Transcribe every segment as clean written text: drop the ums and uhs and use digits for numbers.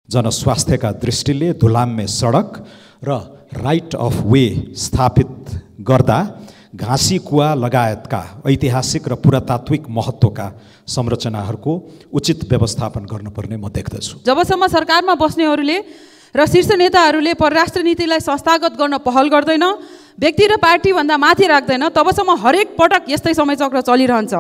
जनस्वास्थ्यका दृष्टिले धुलाम्मे सडक र राइट अफ वे स्थापित गर्दा घाँसी कुवा लगायतका ऐतिहासिक र पुरातात्विक महत्त्वका संरचनाहरूको उचित व्यवस्थापन गर्नुपर्ने म देख्दछु। जबसम्म सरकारमा बस्नेहरूले र शीर्ष नेताहरूले परराष्ट्र नीतिलाई संस्थागत गर्न पहल गर्दैन, व्यक्ति र पार्टी भन्दा माथि राख्दैन, तबसम्म हरेक पटक यस्तै समय चक्र चलिरहन्छ।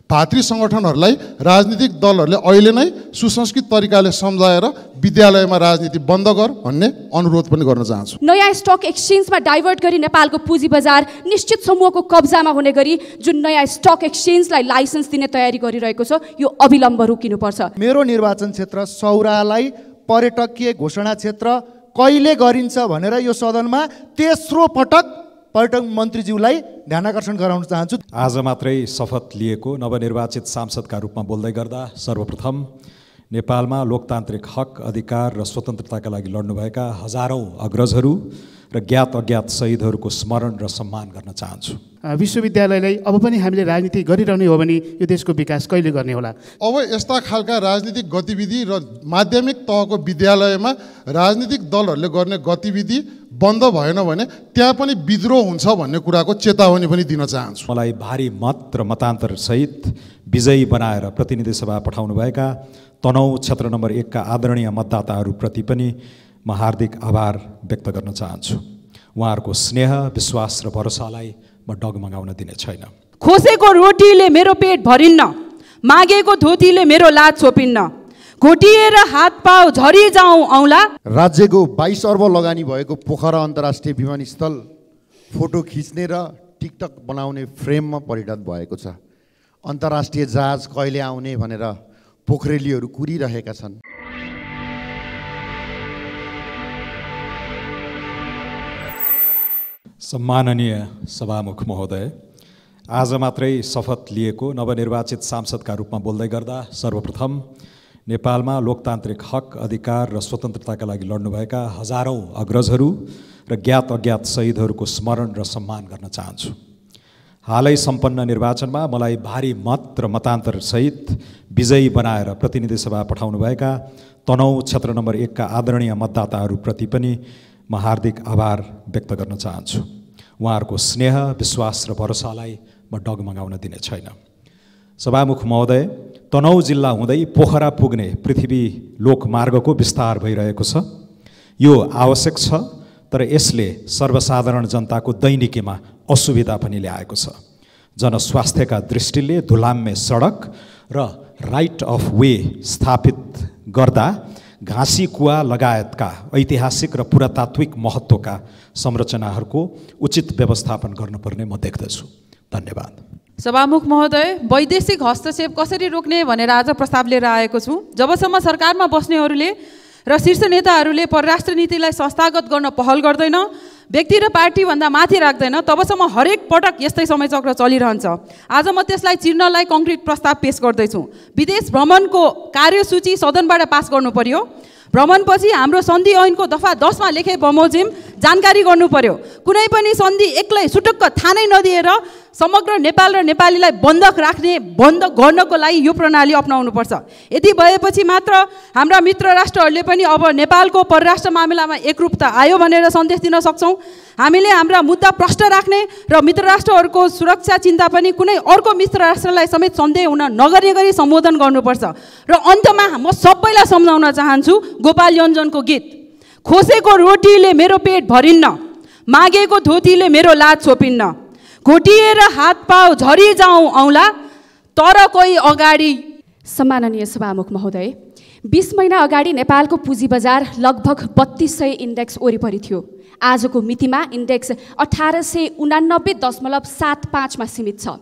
भातृ सङ्गठनहरूलाई राजनीतिक दलहरूले अहिले नै सुसंस्कृत तरिकाले सम्झाएर विद्यालयमा राजनीति बन्द गर भन्ने अनुरोध पनि गर्न चाहन्छु। नयाँ स्टक एक्सचेन्जमा डाइभर्ट गरी नेपालको पुँजी बजार निश्चित समूहको कब्जामा हुने गरी जुन नयाँ स्टक एक्सचेन्जलाई लाइसेन्स दिने तयारी गरिरहेको छ, यो अविलम्ब रोकिनुपर्छ। मेरो निर्वाचन क्षेत्र सौरालाई पर्यटकीय घोषणा क्षेत्र कहिले गरिन्छ भनेर यो सदनमा तेस्रो पटक पर्यटन मन्त्रीज्यूलाई ध्यानाकर्षण गराउन चाहन्छु। आज मात्रै शपथ लिएको नवनिर्वाचित सांसदका रूपमा बोल्दै गर्दा सर्वप्रथम नेपालमा लोकतान्त्रिक हक, अधिकार र स्वतन्त्रताका लागि लड्नुभएका हजारौं अग्रजहरू र ज्ञात अज्ञात शहीदहरूको स्मरण र सम्मान गर्न चाहन्छु। विश्वविद्यालयलाई अब पनि हामीले राजनीति गरिरहने हो भने यो देशको विकास कहिले गर्ने होला? अब यस्ता खालका राजनीतिक गतिविधि र माध्यमिक तहको विद्यालयमा राजनीतिक दलहरूले गर्ने गतिविधि बन्द भएन भने त्यहाँ पनि विद्रोह हुन्छ भन्ने कुराको चेतावनी पनि दिन चाहन्छु। मलाई भारी मत र मतान्तर सहित विजयी बनाएर प्रतिनिधि सभा पठाउनुभएका तनहुँ क्षेत्र नम्बर 1 का आदरणीय मतदाताहरूप्रति पनि म हार्दिक आभार व्यक्त गर्न चाहन्छु। उहाँहरूको स्नेह, विश्वास र भरोसालाई म डगमगाउन दिने छैन। खोसेको रोटीले मेरो पेट भरिन्न, मागेको धोतीले मेरो लाज छोपिन्न, घोटिएर हात पाउ झरी जाउँ औँला। राज्यको 22 अर्ब लगानी भएको पोखरा अन्तर्राष्ट्रिय विमानस्थल फोटो खिच्ने र टिकटक बनाउने फ्रेममा परिणत भएको छ। अन्तर्राष्ट्रिय जहाज कहिले आउने भनेर पोखरेलीहरू कुरिरहेका छन्। सम्माननीय सभामुख महोदय, आज मात्रै शपथ लिएको नवनिर्वाचित सांसदका रूपमा बोल्दै गर्दा सर्वप्रथम नेपालमा लोकतान्त्रिक हक, अधिकार र स्वतन्त्रताका लागि लड्नुभएका हजारौं अग्रजहरू र ज्ञात अज्ञात शहीदहरूको स्मरण र सम्मान गर्न चाहन्छु। हालै सम्पन्न निर्वाचनमा मलाई भारी मत र मतान्तर सहित विजयी बनाएर प्रतिनिधि सभा पठाउनुभएका तनहुँ क्षेत्र नम्बर 1 का आदरणीय मतदाताहरूप्रति पनि म हार्दिक आभार व्यक्त गर्न चाहन्छु। उहाँहरूको स्नेह, विश्वास र भरोसालाई म डगमगाउन दिने छैन। सभामुख महोदय, तनहुँ जिल्ला हुँदै पोखरा पुग्ने पृथ्वी लोकमार्गको विस्तार भइरहेको छ। यो आवश्यक छ, तर यसले सर्वसाधारण जनताको दैनिकीमा असुविधा पनि ल्याएको छ। जनस्वास्थ्यका दृष्टिले धुलाम्मे सडक र राइट अफ वे स्थापित गर्दा घाँसी कुवा लगायतका ऐतिहासिक र पुरातात्विक महत्त्वका संरचनाहरूको उचित व्यवस्थापन गर्नुपर्ने म देख्दछु। धन्यवाद। सभामुख महोदय, वैदेशिक हस्तक्षेप कसरी रोक्ने भनेर आज प्रस्ताव लिएर आएको छु। जबसम्म सरकारमा बस्नेहरूले र शीर्ष नेताहरूले परराष्ट्र नीतिलाई संस्थागत गर्न पहल गर्दैन, व्यक्ति र पार्टी भन्दा माथि राख्दैन, तबसम्म हरेक पटक यस्तै समय चक्र चलिरहन्छ। आज म त्यसलाई चिर्नलाई कङ्क्रिट प्रस्ताव पेश गर्दैछु। विदेश भ्रमणको कार्यसूची सदनबाट पास गर्नु पर्यो। भ्रमणपछि हाम्रो सन्धि ऐनको दफा 10 मा लेखे बमोजिम जानकारी गर्नु पर्यो। कुनै पनि सन्धि एक्लै सुटुक्क थानै नदिएर समग्र नेपाल र नेपालीलाई बन्धक गर्नको लागि यो प्रणाली अपनाउनुपर्छ। यदि भएपछि मात्र हाम्रा मित्र राष्ट्रहरूले पनि अब नेपालको परराष्ट्र मामिलामा एकरूपता आयो भनेर सन्देश दिन सक्छौँ। हामीले हाम्रा मुद्दा प्रष्ट राख्ने र मित्र राष्ट्रहरूको सुरक्षा चिन्ता पनि कुनै अर्को मित्र राष्ट्रलाई समेत सन्देह हुन नगर्ने गरी सम्बोधन गर्नुपर्छ। र अन्तमा म सबैलाई सम्झाउन चाहन्छु गोपाल योन्जनको गीत, खोसेको रोटीले मेरो पेट भरिन्न, मागेको धोतीले मेरो लाज छोपिन्न, घोटिएर हात पाउ झरी जाउँ औँला, तर कोही अगाडि। सम्माननीय सभामुख महोदय, 20 महिना अगाडि नेपालको पुँजी बजार लगभग 3200 इन्डेक्स वरिपरि थियो। आजको मितिमा इन्डेक्स 1889.75 मा सीमित छ।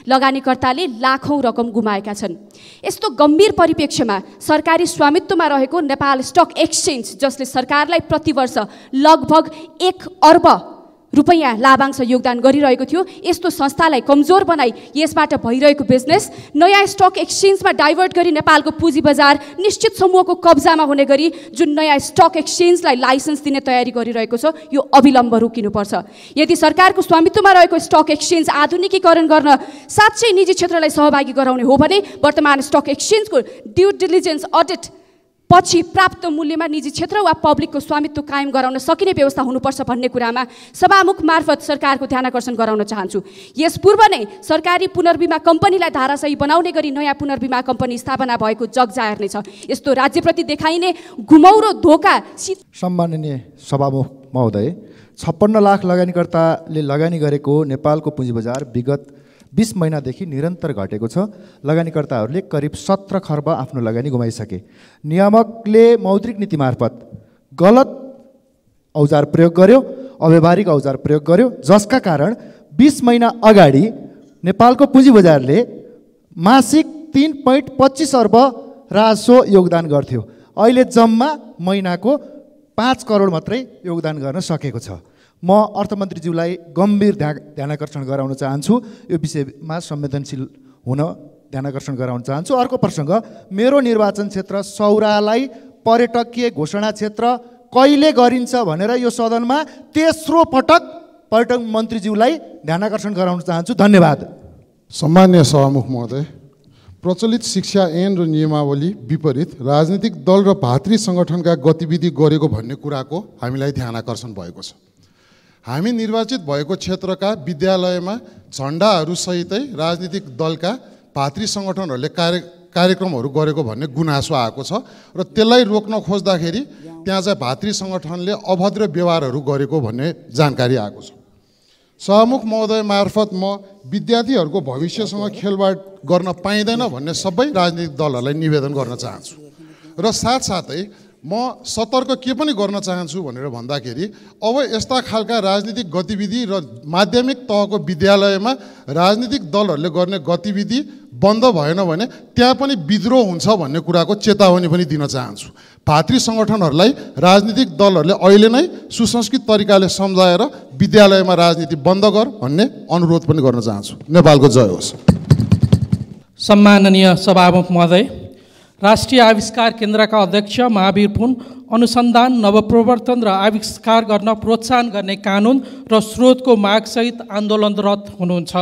लगानीकर्ताले लाखौं रकम गुमाएका छन्। यस्तो गम्भीर परिप्रेक्ष्यमा सरकारी स्वामित्वमा रहेको नेपाल स्टक एक्सचेन्ज, जसले सरकारलाई प्रतिवर्ष लगभग 1 अर्ब रुपैयाँ लाभांश योगदान गरिरहेको थियो, यस्तो संस्थालाई कमजोर बनाई यसबाट भइरहेको बिजनेस नयाँ स्टक एक्सचेन्जमा डाइभर्ट गरी नेपालको पुँजी बजार निश्चित समूहको कब्जामा हुने गरी जुन नयाँ स्टक एक्सचेन्जलाई लाइसेन्स दिने तयारी गरिरहेको छ, यो अविलम्ब रोकिनुपर्छ। यदि सरकारको स्वामित्वमा रहेको स्टक एक्सचेन्ज आधुनिकीकरण गर्न साँच्चै निजी क्षेत्रलाई सहभागी गराउने हो भने वर्तमान स्टक एक्सचेन्जको ड्यू डिलिजेन्स अडिट पछि प्राप्त मूल्यमा निजी क्षेत्र वा पब्लिकको स्वामित्व कायम गराउन सकिने व्यवस्था हुनुपर्छ भन्ने कुरामा सभामुख मार्फत सरकारको ध्यान आकर्षण गराउन चाहन्छु। यस पूर्व नै सरकारी पुनर्बिमा कम्पनीलाई धाराशाही बनाउने गरी नयाँ पुनर्बिमा कम्पनी स्थापना भएको जग जाहेर नै छ। यस्तो राज्यप्रति देखाइने घुमौरो धोका। सम्माननीय सभामुख महोदय, 56 लाख लगानीकर्ताले लगानी गरेको नेपालको पुँजी बजार विगत 20 महिनादेखि निरन्तर घटेको छ। लगानीकर्ताहरूले करिब 17 खर्ब आफ्नो लगानी गुमाइसके। नियामकले मौद्रिक नीति मार्फत गलत औजार प्रयोग गर्यो, अव्यावहारिक औजार प्रयोग गर्यो, जसका कारण 20 महिना अगाडि नेपालको पुँजी बजारले मासिक 3.25 अर्ब राजस्व योगदान गर्थ्यो। अहिले जम्मा महिनाको 5 करोड मात्रै योगदान गर्न सकेको छ। म अर्थमन्त्रीज्यूलाई गम्भीर ध्यानाकर्षण गराउन चाहन्छु, यो विषयमा संवेदनशील हुन ध्यानाकर्षण गराउन चाहन्छु। अर्को प्रसङ्ग, मेरो निर्वाचन क्षेत्र सौरालाई पर्यटकीय घोषणा क्षेत्र कहिले गरिन्छ भनेर यो सदनमा तेस्रो पटक पर्यटन मन्त्रीज्यूलाई ध्यानाकर्षण गराउन चाहन्छु। धन्यवाद। सम्मान्य सभामुख महोदय, प्रचलित शिक्षा ऐन र नियमावली विपरीत राजनीतिक दल र भातृ सङ्गठनका गतिविधि गरेको भन्ने कुराको हामीलाई ध्यान आकर्षण भएको छ। हामी निर्वाचित भएको क्षेत्रका विद्यालयमा झन्डाहरू सहितै राजनीतिक दलका भातृ सङ्गठनहरूले कार्यक्रमहरू गरेको भन्ने गुनासो आएको छ र त्यसलाई रोक्न खोज्दाखेरि त्यहाँ चाहिँ भातृ सङ्गठनले अभद्र व्यवहारहरू गरेको भन्ने जानकारी आएको छ। सभामुख महोदय मार्फत म विद्यार्थीहरूको भविष्यसँग खेलवाड गर्न पाइँदैन भन्ने सबै राजनीतिक दलहरूलाई निवेदन गर्न चाहन्छु र साथसाथै म सतर्क के पनि गर्न चाहन्छु भनेर भन्दाखेरि अब यस्ता खालका राजनीतिक गतिविधि र माध्यमिक तहको विद्यालयमा राजनीतिक दलहरूले गर्ने गतिविधि बन्द भएन भने त्यहाँ पनि विद्रोह हुन्छ भन्ने कुराको चेतावनी पनि दिन चाहन्छु। भातृ सङ्गठनहरूलाई राजनीतिक दलहरूले अहिले नै सुसंस्कृत तरिकाले सम्झाएर विद्यालयमा राजनीति बन्द गर भन्ने अनुरोध पनि गर्न चाहन्छु। नेपालको जय होस्। सम्माननीय सभामुख महोदय, राष्ट्रिय आविष्कार केन्द्रका अध्यक्ष महावीर पुन अनुसन्धान, नवप्रवर्तन र आविष्कार गर्न प्रोत्साहन गर्ने कानुन र स्रोतको मागसहित आन्दोलनरत हुनुहुन्छ।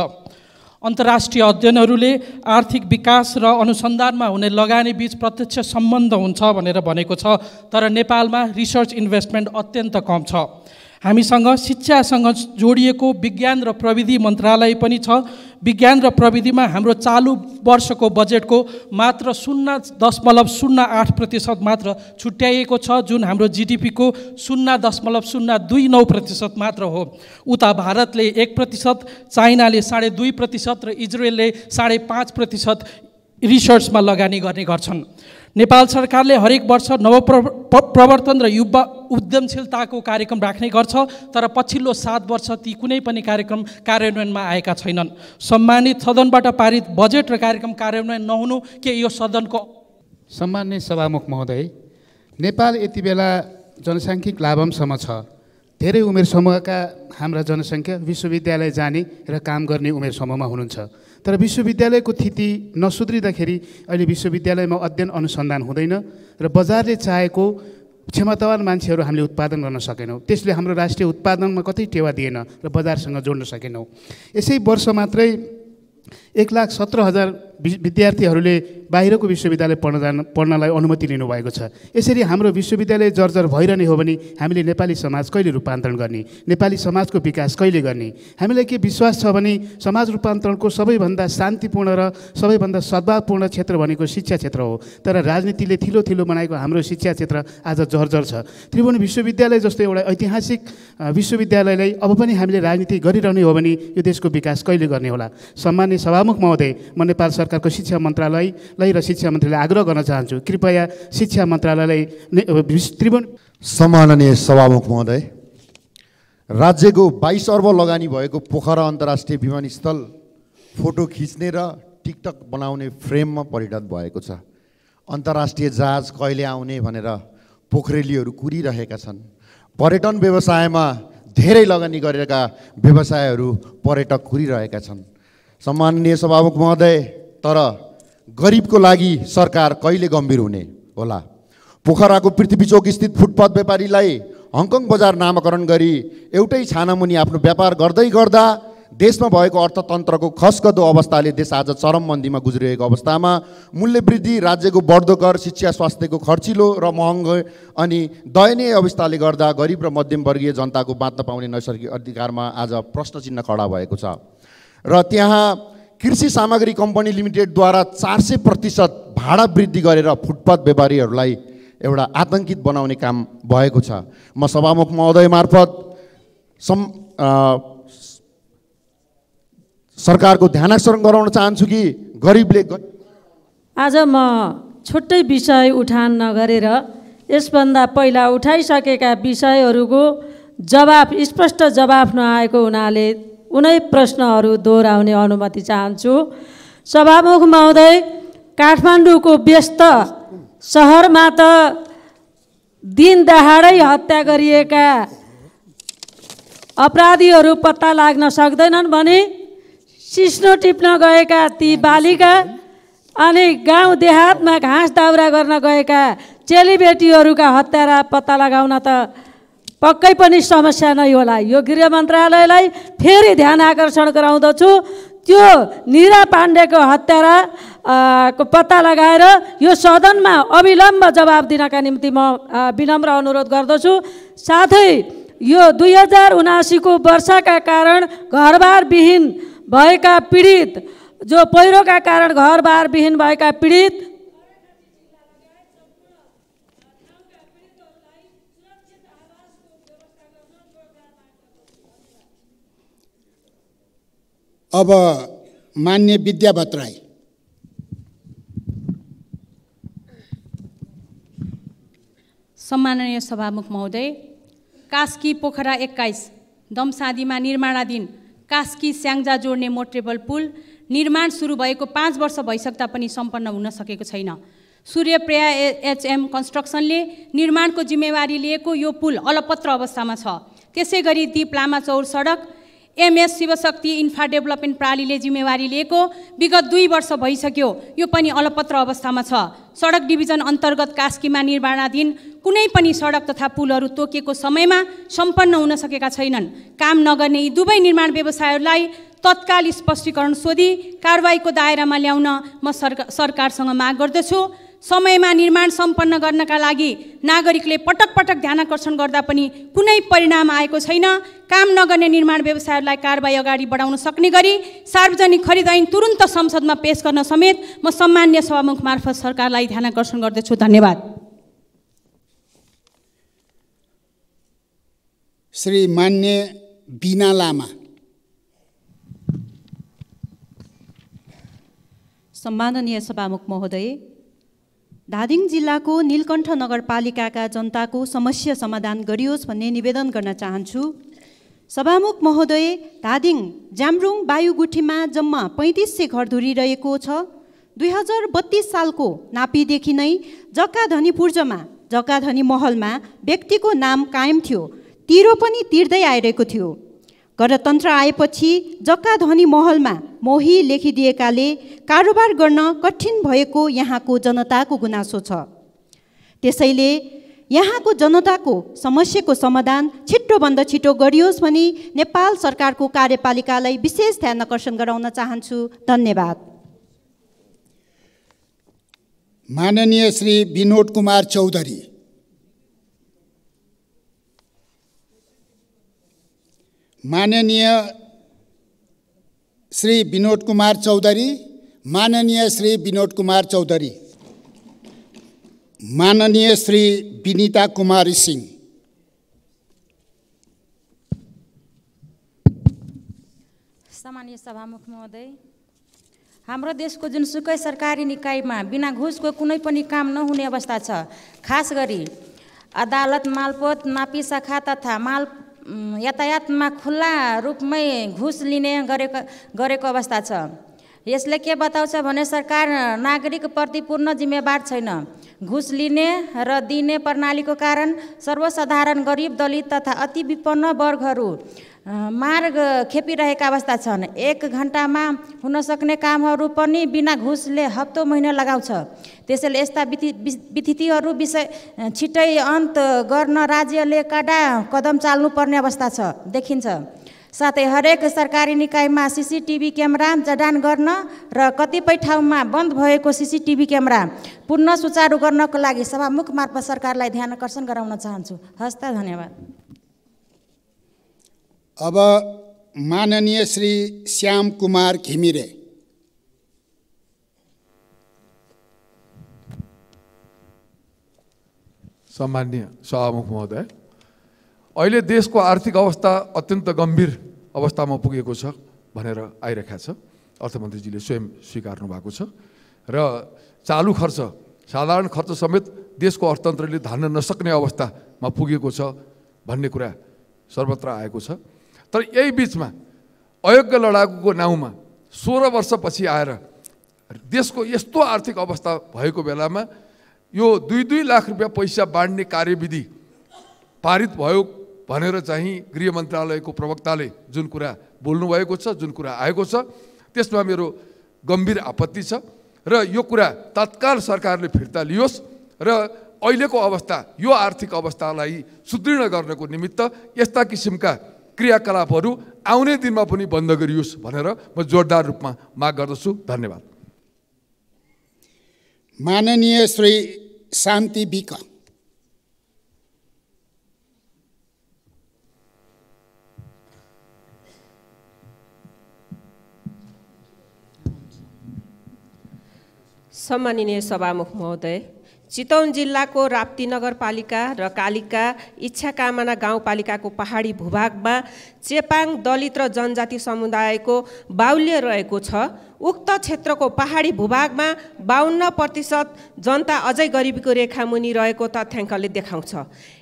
अन्तर्राष्ट्रिय अध्ययनहरूले आर्थिक विकास र अनुसन्धानमा हुने लगानी बीच प्रत्यक्ष सम्बन्ध हुन्छ भनेर भनेको छ, तर नेपालमा रिसर्च इन्भेस्टमेन्ट अत्यन्त कम छ। हामीसँग शिक्षासँग जोडिएको विज्ञान र प्रविधि मन्त्रालय पनि छ। विज्ञान र प्रविधिमा हाम्रो चालु वर्षको बजेटको मात्र 0.08% मात्र छुट्याइएको छ, जुन हाम्रो जिडिपीको 0.029% मात्र हो। उता भारतले 1%, चाइनाले 2.5% र इजरायलले 5.5% रिसर्चमा लगानी गर्ने गर्छन्। नेपाल सरकारले हरेक वर्ष नवप्रवर्तन र युवा उद्यमशीलताको कार्यक्रम राख्ने गर्छ, तर पछिल्लो 7 वर्ष ती कुनै पनि कार्यक्रम कार्यान्वयनमा आएका छैनन्। सम्मानित सदनबाट पारित बजेट र कार्यक्रम कार्यान्वयन नहुनु के यो सदनको? सम्माननीय सभामुख महोदय, नेपाल यति बेला जनसाङ्ख्यिक लाभांशमा छ। धेरै उमेर समूहका हाम्रा जनसङ्ख्या विश्वविद्यालय जाने र काम गर्ने उमेर समूहमा हुनुहुन्छ, तर विश्वविद्यालयको स्थिति नसुध्रिँदाखेरि अहिले विश्वविद्यालयमा अध्ययन अनुसन्धान हुँदैन र बजारले चाहेको क्षमतावान मान्छेहरू हामीले उत्पादन गर्न सकेनौँ। त्यसले हाम्रो राष्ट्रिय उत्पादनमा कतै टेवा दिएन र बजारसँग जोड्न सकेनौँ। यसै वर्ष मात्रै 1,17,000 विद्यार्थीहरूले बाहिरको विश्वविद्यालय पढ्नलाई अनुमति लिनुभएको छ। यसरी हाम्रो विश्वविद्यालय जर्जर भइरहने हो भने हामीले नेपाली समाज कहिले रूपान्तरण गर्ने, नेपाली समाजको विकास कहिले गर्ने? हामीलाई के विश्वास छ भने समाज रूपान्तरणको सबैभन्दा शान्तिपूर्ण र सबैभन्दा सद्भावपूर्ण क्षेत्र भनेको शिक्षा क्षेत्र हो, तर राजनीतिले थिलो थिलो बनाएको हाम्रो शिक्षा क्षेत्र आज जर्जर छ। त्रिभुवन विश्वविद्यालय जस्तो एउटा ऐतिहासिक विश्वविद्यालयलाई अब पनि हामीले राजनीति गरिरहने हो भने यो देशको विकास कहिले गर्ने होला? सम्माननीय सभामुख महोदय, म नेपाल सरकारको शिक्षा मन्त्रालयलाई र शिक्षा मन्त्रीलाई आग्रह गर्न चाहन्छु, कृपया शिक्षा मन्त्रालयलाई त्रिभुवन। सम्माननीय सभामुख महोदय, राज्यको 22 अर्ब लगानी भएको पोखरा अन्तर्राष्ट्रिय विमानस्थल फोटो खिच्ने र टिकटक बनाउने फ्रेममा परिणत भएको छ। अन्तर्राष्ट्रिय जहाज कहिले आउने भनेर पोखरेलीहरू कुरिरहेका छन्। पर्यटन व्यवसायमा धेरै लगानी गरेका व्यवसायहरू पर्यटक कुरिरहेका छन्। सम्माननीय सभामुख महोदय, तर गरिबको लागि सरकार कहिले गम्भीर हुने होला? पोखराको पृथ्वी चोक स्थित फुटपाथ व्यापारीलाई हङकङ बजार नामाकरण गरी एउटै छानामुनि आफ्नो व्यापार गर्दै गर्दा देशमा भएको अर्थतन्त्रको खस्कदो अवस्थाले देश आज चरम मन्दीमा गुज्रिरहेको अवस्थामा मूल्य वृद्धि, राज्यको बढ्दो कर, शिक्षा स्वास्थ्यको खर्चिलो र महँगो अनि दयनीय अवस्थाले गर्दा गरिब र मध्यमवर्गीय जनताको बाँच्न पाउने नैसर्गिक अधिकारमा आज प्रश्न चिन्ह खडा भएको छ। र त्यहाँ कृषि सामग्री कम्पनी लिमिटेडद्वारा 400% भाडा वृद्धि गरेर फुटपाथ व्यापारीहरूलाई एउटा आतंकित बनाउने काम भएको छ। म सभामुख महोदय मार्फत सरकारको ध्यानाकर्षण गराउन चाहन्छु कि गरिबले आज म छुट्टै विषय उठान नगरेर यसभन्दा पहिला उठाइसकेका विषयहरूको जवाफ स्पष्ट जवाफ नआएको हुनाले उनै प्रश्नहरू दोहोऱ्याउने अनुमति चाहन्छु। सभामुख महोदय, काठमाडौँको व्यस्त सहरमा त दिन दहाडै हत्या गरिएका अपराधीहरू पत्ता लाग्न सक्दैनन् भने सिस्नो टिप्न गएका ती बालिका अनि गाउँ देहातमा घाँस दाउरा गर्न गएका चेलीबेटीहरूका हत्यारा पत्ता लगाउन त पक्कै पनि समस्या नै होला। यो गृह मन्त्रालयलाई फेरि ध्यान आकर्षण गराउँदछु, त्यो निरा पाण्डेको हत्यारा को पत्ता लगाएर यो सदनमा अविलम्ब जवाब दिनका निम्ति म विनम्र अनुरोध गर्दछु। साथै यो 2079 को वर्षाका कारण घरबार विहीन भएका पीडित, जो पहिरोका कारण घरबार विहीन भएका पीडित अब मान्य विद्या भट्टराई। सम्माननीय सभामुख महोदय, कास्की पोखरा 21 दमसादीमा निर्माणाधीन कास्की स्याङ्जा जोड्ने मोटरेबल पुल निर्माण सुरु भएको 5 वर्ष भइसक्दा पनि सम्पन्न हुन सकेको छैन। सूर्यप्रिया एचएम कन्स्ट्रक्सनले निर्माणको जिम्मेवारी लिएको यो पुल अलपत्र अवस्थामा छ। त्यसै गरी दीप लामाचौर सडक एमएस शिवशक्ति इन्फ्रा डेभलपमेन्ट प्रणालीले जिम्मेवारी लिएको विगत 2 वर्ष भइसक्यो, यो पनि अलपत्र अवस्थामा छ। सडक डिभिजन अन्तर्गत कास्कीमा निर्माणाधीन कुनै पनि सडक तथा पुलहरू तोकिएको समयमा सम्पन्न हुन सकेका छैनन्। काम नगर्ने यी दुवै निर्माण व्यवसायहरूलाई तत्काल स्पष्टीकरण सोधी कारबाहीको दायरामा ल्याउन म सरकारसँग माग गर्दछु। समयमा निर्माण सम्पन्न गर्नका लागि नागरिकले पटक पटक ध्यानाकर्षण गर्दा पनि कुनै परिणाम आएको छैन। काम नगर्ने निर्माण व्यवसायहरूलाई कारबाही अगाडि बढाउन सक्ने गरी सार्वजनिक खरिद ऐन तुरुन्त संसदमा पेश गर्न समेत म सम्मान्य सभामुख मार्फत सरकारलाई ध्यानाकर्षण गर्दछु। धन्यवाद। श्री मान्य बिना लामा। सम्माननीय सभामुख महोदय, धादिङ जिल्लाको नीलकण्ठ नगरपालिकाका जनताको समस्या समाधान गरियोस् भन्ने निवेदन गर्न चाहन्छु। सभामुख महोदय, धादिङ जामरुङ बायुगुठीमा जम्मा 3500 घरधुरी रहेको छ। 2032 सालको नापीदेखि नै जक्काधनी पूर्जमा जक्काधनी महलमा व्यक्तिको नाम कायम थियो, तिरो पनि तिर्दै आइरहेको थियो। गणतन्त्र आएपछि जक्काधनी महलमा मोही लेखिदिएकाले कारोबार गर्न कठिन भएको यहाँको जनताको गुनासो छ। त्यसैले यहाँको जनताको समस्याको समाधान छिटोभन्दा छिटो गरियोस् भनी नेपाल सरकारको कार्यपालिकालाई विशेष ध्यान आकर्षण गराउन चाहन्छु। धन्यवाद। माननीय श्री विनोद कुमार चौधरी। माननीय श्री विनोद कुमार चौधरी, माननीय श्री विनोद कुमार चौधरी, माननीय श्री विनीता कुमारी सिंह। सम्माननीय सभामुख महोदय, हाम्रो देशको जुनसुकै सरकारी निकायमा बिना घुसको कुनै पनि काम नहुने अवस्था छ। खास गरी अदालत, मालपोत, नापी शाखा तथा यातायातमा खुल्ला रूपमै घुस लिने गरेको अवस्था छ। यसले के बताउँछ भने सरकार नागरिकप्रति पूर्ण जिम्मेवार छैन। घुस लिने र दिने प्रणालीको कारण सर्वसाधारण गरिब, दलित तथा अति विपन्न वर्गहरू मार्ग खेपिरहेका अवस्था छन्। 1 घण्टामा हुन सक्ने कामहरू पनि बिना घुसले हप्तौँ महिना लगाउँछ। त्यसैले यस्ता विथितिहरू विषय छिटै अन्त गर्न राज्यले कडा कदम चाल्नुपर्ने अवस्था छ देखिन्छ। साथै हरेक सरकारी निकायमा सीसीटीभी क्यामेरा जडान गर्न र कतिपय ठाउँमा बन्द भएको सीसीटीभी क्यामेरा पुनः सुचारू गर्नको लागि सभामुख मार्फत सरकारलाई ध्यान आकर्षण गराउन चाहन्छु। हस्त, धन्यवाद। अब माननीय श्री श्याम कुमार घिमिरे। सम्माननीय सभामुख महोदय, अहिले देशको आर्थिक अवस्था अत्यन्त गम्भीर अवस्थामा पुगेको छ भनेर आइरहेको छ। अर्थमन्त्रीजीले स्वयं स्वीकार्नु भएको छ र चालु खर्च, साधारण खर्च समेत देशको अर्थतन्त्रले धान्न नसक्ने अवस्थामा पुगेको छ भन्ने कुरा सर्वत्र आएको छ। तर यही बिचमा अयोग्य लडाकुको नाउँमा 16 वर्षपछि आएर देशको यस्तो आर्थिक अवस्था भएको बेलामा यो 2-2 लाख रुपियाँ पैसा बाँड्ने कार्यविधि पारित भयो भनेर चाहिँ गृह मन्त्रालयको प्रवक्ताले जुन कुरा बोल्नुभएको छ, जुन कुरा आएको छ, त्यसमा मेरो गम्भीर आपत्ति छ र यो कुरा तत्काल सरकारले फिर्ता लियोस् र अहिलेको अवस्था, यो आर्थिक अवस्थालाई सुदृढ गर्नको निमित्त यस्ता किसिमका क्रियाकलापहरू आउने दिनमा पनि बन्द गरियोस् भनेर म जोरदार रूपमा माग गर्दछु। धन्यवाद। माननीय श्री शान्ति विक। सम्माननीय सभामुख महोदय, चितवन जिल्लाको राप्ती नगरपालिका र कालिका इच्छा कामना गाउँपालिकाको पहाडी भूभागमा चेपाङ दलित र जनजाति समुदायको बाहुल्य रहेको छ। उक्त क्षेत्रको पहाडी भूभागमा 52% जनता अझै गरिबीको रेखामुनि रहेको तथ्याङ्कले देखाउँछ।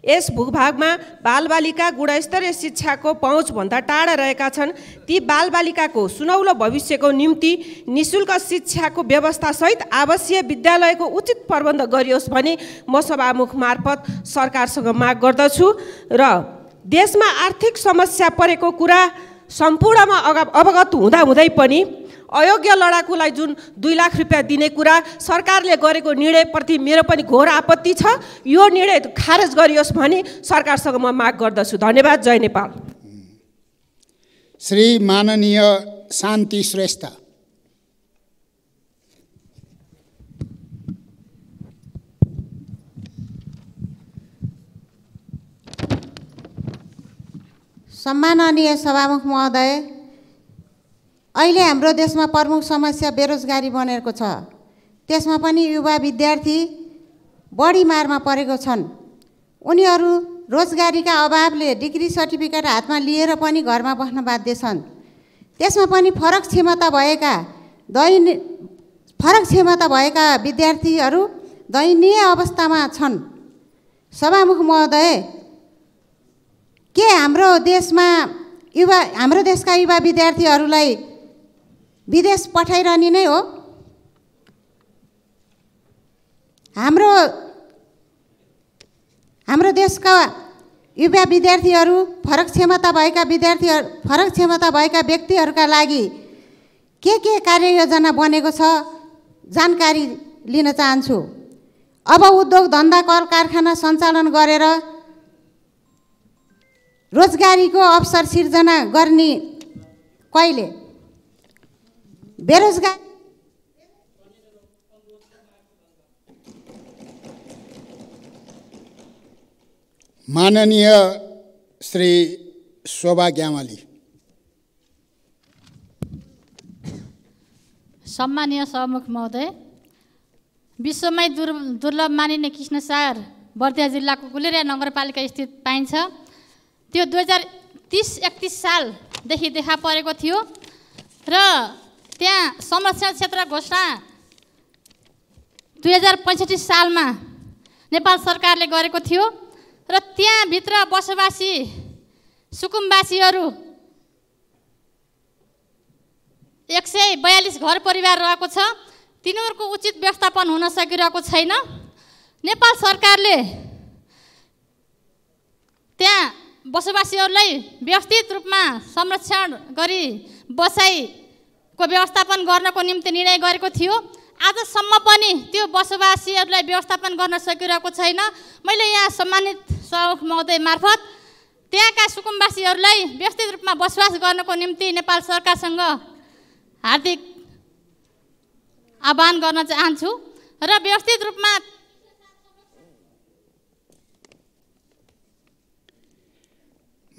यस भूभागमा बालबालिका गुणस्तरीय शिक्षाको पहुँचभन्दा टाढा रहेका छन्। ती बालबालिकाको सुनौलो भविष्यको निम्ति निःशुल्क शिक्षाको व्यवस्थासहित आवासीय विद्यालयको उचित प्रबन्ध गरियोस् भनी म सभामुख मार्फत सरकारसँग माग गर्दछु र देशमा आर्थिक समस्या परेको कुरा सम्पूर्णमा अवगत हुँदाहुँदै पनि अयोग्य लडाकुलाई जुन 2 लाख रुपियाँ दिने कुरा सरकारले गरेको निर्णयप्रति मेरो पनि घोर आपत्ति छ। यो निर्णय खारेज गरियोस् भनी सरकारसँग म माग गर्दछु। धन्यवाद। जय नेपाल। श्री माननीय शान्ति श्रेष्ठ। सम्माननीय सभामुख महोदय, अहिले हाम्रो देशमा प्रमुख समस्या बेरोजगारी बनेको छ। त्यसमा पनि युवा विद्यार्थी बढी मारमा परेको छन्। उनीहरू रोजगारीका अभावले डिग्री सर्टिफिकेट हातमा लिएर पनि घरमा बस्न बाध्य छन्। त्यसमा पनि फरक क्षमता भएका विद्यार्थीहरू दयनीय अवस्थामा छन्। सभामुख महोदय, के हाम्रो देशका युवा विद्यार्थीहरूलाई विदेश पठाइरहने नै हो? हाम्रो देशका युवा विद्यार्थीहरू फरक क्षमता भएका व्यक्तिहरूका लागि के कार्ययोजना बनेको छ जानकारी लिन चाहन्छु। अब उद्योग धन्दा कल कारखाना सञ्चालन गरेर रोजगारीको अवसर सिर्जना गर्ने कहिले? बेरोजगार माननीय श्री शोभा ग्यावाली। सम्मानीय सभामुख महोदय, विश्वमै दुर्लभ मानिने कृष्णसागर बर्दिया जिल्लाको गुलेरिया नगरपालिका स्थित पाइन्छ। त्यो 2030-31 सालदेखि देखा परेको थियो र त्यहाँ संरक्षण क्षेत्र घोषणा 2065 सालमा नेपाल सरकारले गरेको थियो र त्यहाँभित्र बसोबासी सुकुम्बासीहरू 142 घर परिवार रहेको छ। तिनीहरूको उचित व्यवस्थापन हुन सकिरहेको छैन। नेपाल सरकारले त्यहाँ बसोबासीहरूलाई व्यवस्थित रूपमा संरक्षण गरी बसाइको व्यवस्थापन गर्नको निम्ति निर्णय गरेको थियो। आजसम्म पनि त्यो बसोबासीहरूलाई व्यवस्थापन गर्न सकिरहेको छैन। मैले यहाँ सम्मानित सभामुख महोदय मार्फत त्यहाँका सुकुम्बासीहरूलाई व्यवस्थित रूपमा बसोबास गर्नको निम्ति नेपाल सरकारसँग हार्दिक आह्वान गर्न चाहन्छु र व्यवस्थित रूपमा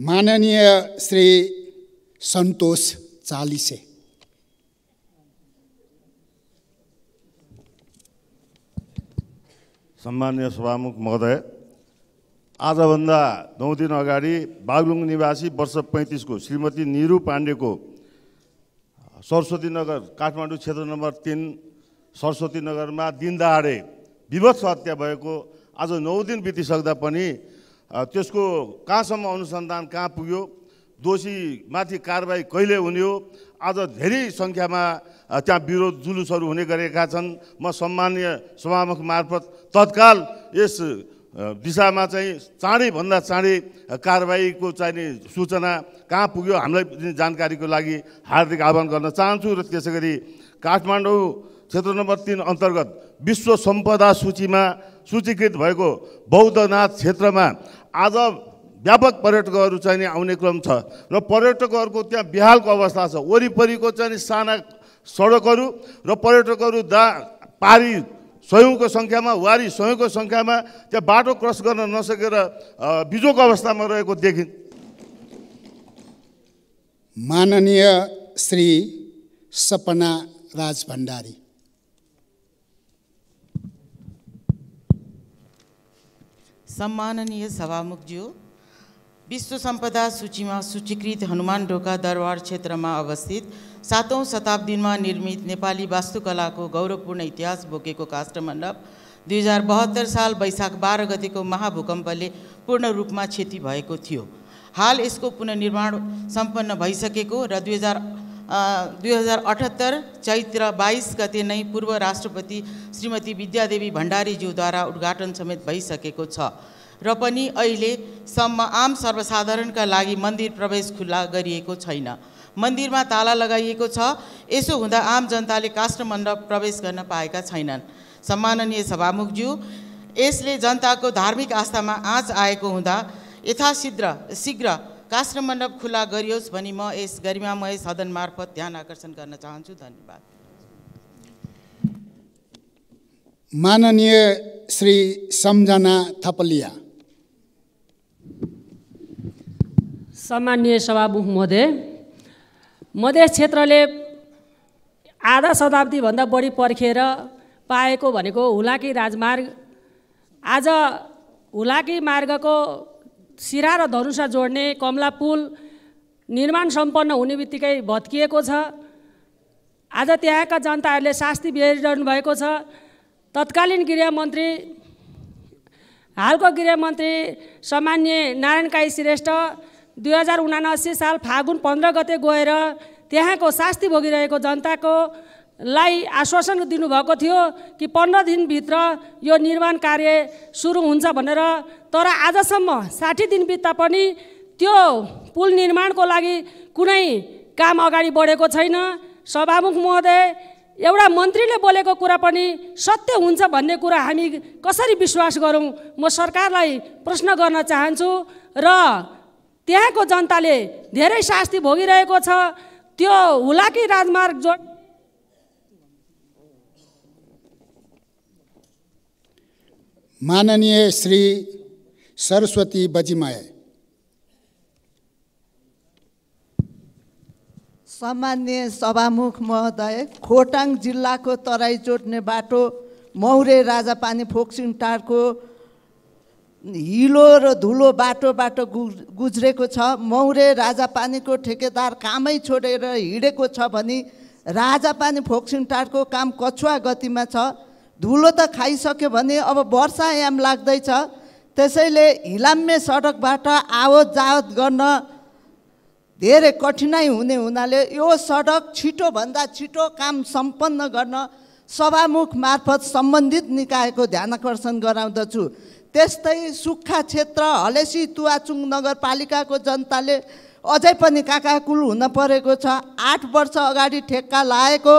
माननीय श्री सन्तोष चालिसे। सम्माननीय सभामुख महोदय, आजभन्दा 9 दिन अगाडि बागलुङ निवासी वर्ष 35 को श्रीमती निरु पाण्डेको सरस्वती नगर काठमाडौँ क्षेत्र नम्बर 3 सरस्वती नगरमा दिनदहाडे विभत्स हत्या भएको आज 9 दिन बितिसक्दा पनि त्यसको कहाँसम्म अनुसन्धान कहाँ पुग्यो, दोषीमाथि कारबाही कहिले हुने हो, आज धेरै सङ्ख्यामा त्यहाँ विरोध जुलुसहरू हुने गरेका छन्। म सम्माननीय सभामुख मार्फत तत्काल यस दिशामा चाहिँ चाँडैभन्दा चाँडै कारबाहीको चाहिने सूचना कहाँ पुग्यो हामीलाई जानकारीको लागि हार्दिक आह्वान गर्न चाहन्छु। र त्यसै गरी काठमाडौँ क्षेत्र नम्बर 3 अन्तर्गत विश्व सम्पदा सूचीमा सूचीकृत भएको बौद्धनाथ क्षेत्रमा आज व्यापक पर्यटकहरू चाहिँ आउने क्रम छ र पर्यटकहरूको त्यहाँ बेहालको अवस्था छ। वरिपरिको चाहिँ साना सडकहरू र पर्यटकहरू पारी सयौँको सङ्ख्यामा, वारी सयौँको सङ्ख्यामा त्यहाँ बाटो क्रस गर्न नसकेर बिजोको अवस्थामा रहेको देखिन्। माननीय श्री सपना राज भण्डारी। सम्माननीय सभामुखज्यू, विश्व सम्पदा सूचीमा सूचीकृत हनुमान ढोका दरबार क्षेत्रमा अवस्थित 7औं शताब्दीमा निर्मित नेपाली वास्तुकलाको गौरवपूर्ण इतिहास बोकेको काष्ठमण्डप 2072 साल वैशाख 12 गतेको महाभूकम्पले पूर्ण रूपमा क्षति भएको थियो। हाल यसको पुनर्निर्माण सम्पन्न भइसकेको र 2078 चैत्र 22 गते नै पूर्व राष्ट्रपति श्रीमती विद्यादेवी भण्डारीज्यूद्वारा उद्घाटन समेत भइसकेको छ र पनि अहिलेसम्म आम सर्वसाधारणका लागि मन्दिर प्रवेश खुला गरिएको छैन। मन्दिरमा ताला लगाइएको छ। यसो हुँदा आम जनताले काष्ठमण्डप प्रवेश गर्न पाएका छैनन्। सम्माननीय सभामुखज्यू, यसले जनताको धार्मिक आस्थामा आँच आएको हुँदा शीघ्र काष्ठमण्डप खुला गरियोस् भनी म यस गरिमामय सदन मार्फत ध्यान आकर्षण गर्न चाहन्छु। धन्यवाद। माननीय श्री सम्झना थपलिया। सम्माननीय सभामुख महोदय, मधेस क्षेत्रले आधा शताब्दीभन्दा बढी पर्खेर पाएको भनेको हुलाकी राजमार्ग। आज हुलाकी मार्गको सिरा र धनुषा जोड्ने कमला पुल निर्माण सम्पन्न हुने बित्तिकै भत्किएको छ। आज त्यहाँका जनताहरूले शास्ति बेहोरिरहनु भएको छ। तत्कालीन गृहमन्त्री, हालको गृहमन्त्री सामान्य नारायण काई श्रेष्ठ 2079 साल फागुन 15 गते गएर त्यहाँको शास्ति भोगिरहेको जनताको लाई आश्वासन दिनुभएको थियो कि 15 दिनभित्र यो निर्माण कार्य सुरु हुन्छ भनेर। तर आजसम्म 60 दिन बित्दा पनि त्यो पुल निर्माणको लागि कुनै काम अगाडि बढेको छैन। सभामुख महोदय, एउटा मन्त्रीले बोलेको कुरा पनि सत्य हुन्छ भन्ने कुरा हामी कसरी विश्वास गरौँ? म सरकारलाई प्रश्न गर्न चाहन्छु। र त्यहाँको जनताले धेरै शास्ति भोगिरहेको छ। त्यो हुलाकी राजमार्ग जोड माननीय श्री सरस्वती बजिमय। सम्माननीय सभामुख महोदय, खोटाङ जिल्लाको तराई जोड्ने बाटो मौरे राजापानी फोक्सिङ टारको हिलो र धुलो बाटोबाट गुज्रेको छ। मौरे राजापानीको ठेकेदार कामै छोडेर हिँडेको छ भने राजापानी फोक्सिङ टारको काम कछुवा गतिमा छ। धुलो त खाइसक्यो भने अब वर्षायाम लाग्दैछ। त्यसैले हिलाम्मे सडकबाट आवत जावत गर्न धेरै कठिनाइ हुने हुनाले यो सडक छिटोभन्दा छिटो काम सम्पन्न गर्न सभामुख मार्फत सम्बन्धित निकायको ध्यानाकर्षण गराउँदछु। त्यस्तै सुक्खा क्षेत्र हलेसी तुवाचुङ नगरपालिकाको जनताले अझै पनि काकाकुल हुन परेको छ। 8 वर्ष अगाडि ठेक्का लागेको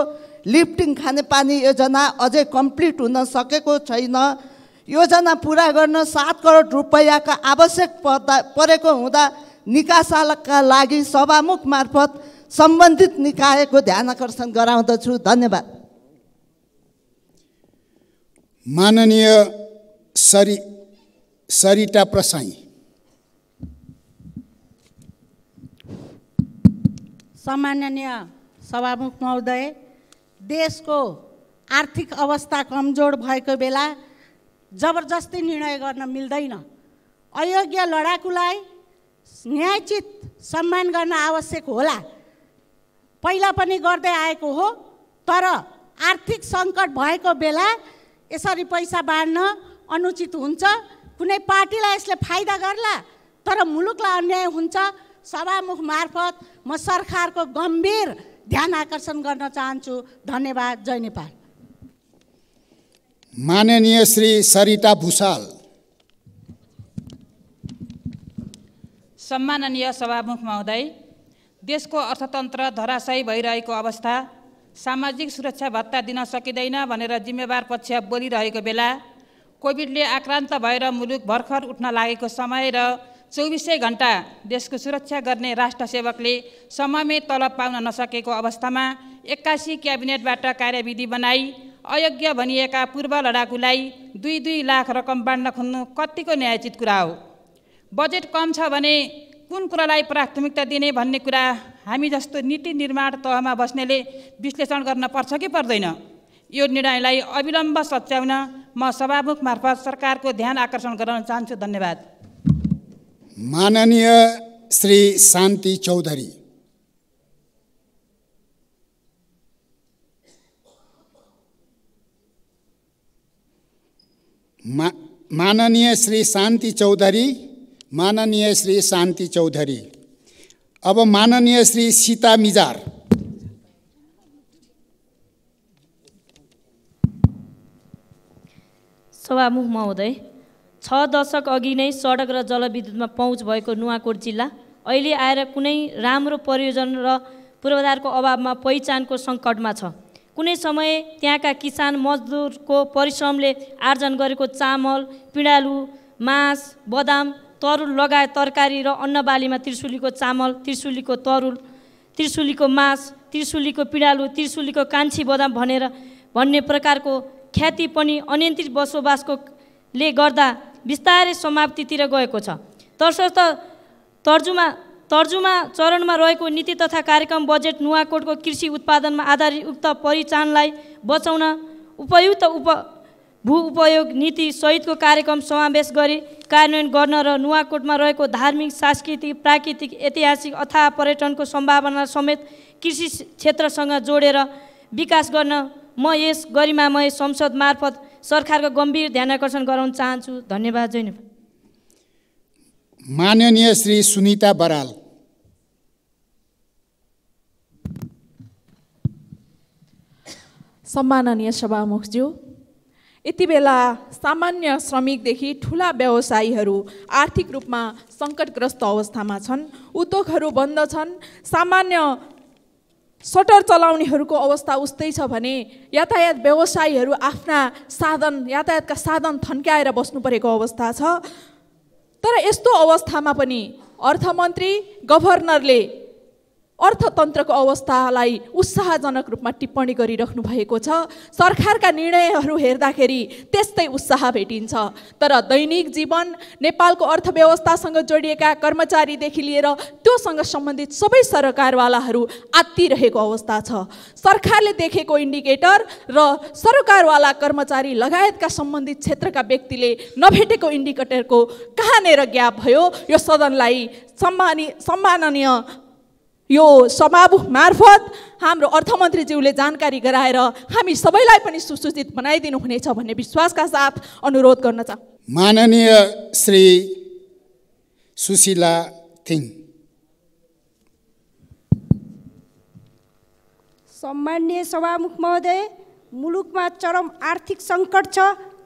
लिफ्टिङ खानेपानी योजना अझै कम्प्लिट हुन सकेको छैन। योजना पुरा गर्न 7 करोड रुपैयाँका आवश्यक परेको हुँदा निकासाका लागि सभामुख मार्फत सम्बन्धित निकायको ध्यान आकर्षण गराउँदछु। धन्यवाद। माननीय सरिता प्रसाई। सम्माननीय सभामुख महोदय, देशको आर्थिक अवस्था कमजोर भएको बेला जबरजस्ती निर्णय गर्न मिल्दैन। अयोग्य लडाकुलाई न्यायोचित सम्मान गर्न आवश्यक होला, पहिला पनि गर्दै आएको हो। तर आर्थिक सङ्कट भएको बेला यसरी पैसा बाँड्न अनुचित हुन्छ। कुनै पार्टीलाई यसले फाइदा गर्ला तर मुलुकलाई अन्याय हुन्छ। सभामुख मार्फत म सरकारको गम्भीर ध्यान आकर्षण गर्न चाहन्छु। धन्यवाद। जय नेपाल। माननीय श्री सरिता भुसाल। सम्माननीय सभामुख महोदय, देशको अर्थतन्त्र धराशायी भइरहेको अवस्था, सामाजिक सुरक्षा भत्ता दिन सकिँदैन भनेर जिम्मेवार पक्ष बोलिरहेको बेला, कोभिडले आक्रान्त भएर मुलुक भर्खर उठ्न लागेको समय र 24 घण्टा देशको सुरक्षा गर्ने राष्ट्र सेवकले समयमै तलब पाउन नसकेको अवस्थामा 81 क्याबिनेटबाट कार्यविधि बनाई अयोग्य भनिएका पूर्व लडाकुलाई 2-2 लाख रकम बाँड्न खोज्नु कतिको न्यायोचित कुरा हो? बजेट कम छ भने कुन कुरालाई प्राथमिकता दिने भन्ने कुरा हामी जस्तो नीति निर्माण तहमा बस्नेले विश्लेषण गर्न पर्छ कि पर्दैन? यो निर्णयलाई अविलम्ब सच्याउन म सभामुख मार्फत सरकारको ध्यान आकर्षण गराउन चाहन्छु। धन्यवाद। माननीय श्री शान्ति चौधरी। माननीय श्री शान्ति चौधरी, माननीय श्री शान्ति चौधरी। अब माननीय श्री सीता मिजार। सभामुख महोदय, 6 दशक अघि नै सडक र जलविद्युतमा पहुँच भएको नुवाकोट जिल्ला अहिले आएर कुनै राम्रो परियोजना र पूर्वाधारको अभावमा पहिचानको सङ्कटमा छ। कुनै समय त्यहाँका किसान मजदुरको परिश्रमले आर्जन गरेको चामल, पिँडालु, मास, बदाम, तरुल लगायत तरकारी र अन्नबालीमा त्रिशुलीको चामल, त्रिशुलीको तरुल, त्रिशुलीको मास, त्रिशुलीको पिँडालु, त्रिशुलीको कान्छी बदाम भन्ने प्रकारको ख्याति पनि अनियन्त्रित बसोबासकोले गर्दा बिस्तारै समाप्तितिर गएको छ। तसर्थ तर्जुमा चरणमा रहेको नीति तथा कार्यक्रम बजेट नुवाकोटको कृषि उत्पादनमा आधारित उक्त परिचालनलाई बचाउन उपयुक्त भू उपयोग नीति सहितको कार्यक्रम समावेश गरी कार्यान्वयन गर्न र नुवाकोटमा रहेको धार्मिक, सांस्कृतिक, प्राकृतिक, ऐतिहासिक अथवा पर्यटनको सम्भावना समेत कृषि क्षेत्रसँग जोडेर विकास गर्न म यस गरिमामय संसद मार्फत सरकारको गम्भीर ध्यानाकर्षण गराउन चाहन्छु। धन्यवाद। जय नेपाल। माननीय श्री सुनिता बराल। सम्माननीय सभामुखज्यू, यति बेला सामान्य श्रमिकदेखि ठुला व्यवसायीहरू आर्थिक रूपमा सङ्कटग्रस्त अवस्थामा छन्। उद्योगहरू बन्द छन्। सामान्य सटर चलाउनेहरूको अवस्था उस्तै छ भने यातायात व्यवसायीहरू आफ्ना यातायातका साधन थन्क्याएर बस्नु परेको अवस्था छ। तर यस्तो अवस्थामा पनि अर्थमन्त्री, गभर्नरले अर्थतन्त्रको अवस्थालाई उत्साहजनक रूपमा टिप्पणी गरिराख्नु भएको छ। सरकारका निर्णयहरू हेर्दाखेरि त्यस्तै उत्साह भेटिन्छ। तर दैनिक जीवन, नेपालको अर्थव्यवस्थासँग जोडिएका कर्मचारीदेखि लिएर त्योसँग सम्बन्धित सबै सरकारवालाहरू आत्तिरहेको अवस्था छ। सरकारले देखेको इन्डिकेटर र सरकारवाला कर्मचारी लगायतका सम्बन्धित क्षेत्रका व्यक्तिले नभेटेको इन्डिकेटरको कहाँनिर ग्याप भयो, यो सदनलाई सम्माननीय यो सभामुख मार्फत हाम्रो अर्थमन्त्रीज्यूले जानकारी गराएर हामी सबैलाई पनि सुसूचित बनाइदिनु हुनेछ भन्ने विश्वासका साथ अनुरोध गर्न चाहन्छु। माननीय श्री सुशीला थिङ। सम्माननीय सभामुख महोदय, मुलुकमा चरम आर्थिक सङ्कट छ,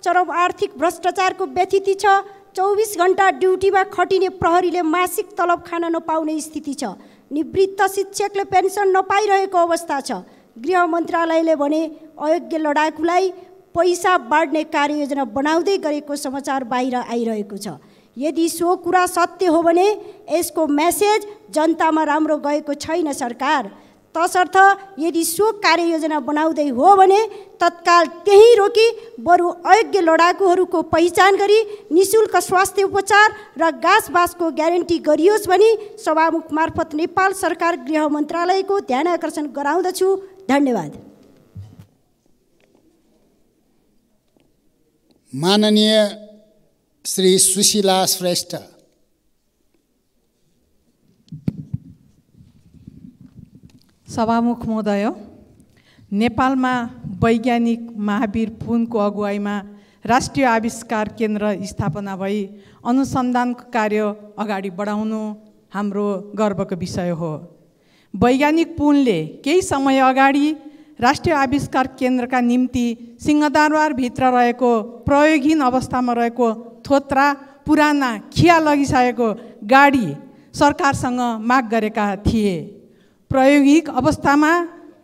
चरम आर्थिक भ्रष्टाचारको व्यथिति छ। 24 घण्टा ड्युटीमा खटिने प्रहरीले मासिक तलब खान नपाउने स्थिति छ। निवृत्त शिक्षकले पेन्सन नपाइरहेको अवस्था छ। गृह मन्त्रालयले भने अयोग्य लडाकुलाई पैसा बाँड्ने कार्ययोजना बनाउँदै गरेको समाचार बाहिर आइरहेको छ। यदि सो कुरा सत्य हो भने यसको मेसेज जनतामा राम्रो गएको छैन सरकार। तसर्थ यदि सो कार्ययोजना बनाउँदै हो भने तत्काल त्यही रोकी बरु अयोग्य लडाकुहरूको पहिचान गरी निःशुल्क स्वास्थ्य उपचार र गाँसबासको ग्यारेन्टी गरियोस् भनी सभामुख मार्फत नेपाल सरकार गृह मन्त्रालयको ध्यान आकर्षण गराउँदछु। धन्यवाद। माननीय श्री सुशीला श्रेष्ठ। सभामुख महोदय, नेपालमा वैज्ञानिक महावीर पुनको अगुवाईमा राष्ट्रिय आविष्कार केन्द्र स्थापना भई अनुसन्धानको कार्य अगाडि बढाउनु हाम्रो गर्वको विषय हो। वैज्ञानिक पुनले केही समय अगाडि राष्ट्रिय आविष्कार केन्द्रका निम्ति सिंहदरबारभित्र रहेको प्रयोगहीन अवस्थामा रहेको थोत्रा पुराना खिया लगिसकेको गाडी सरकारसँग माग गरेका थिए। प्रायोगिक अवस्थामा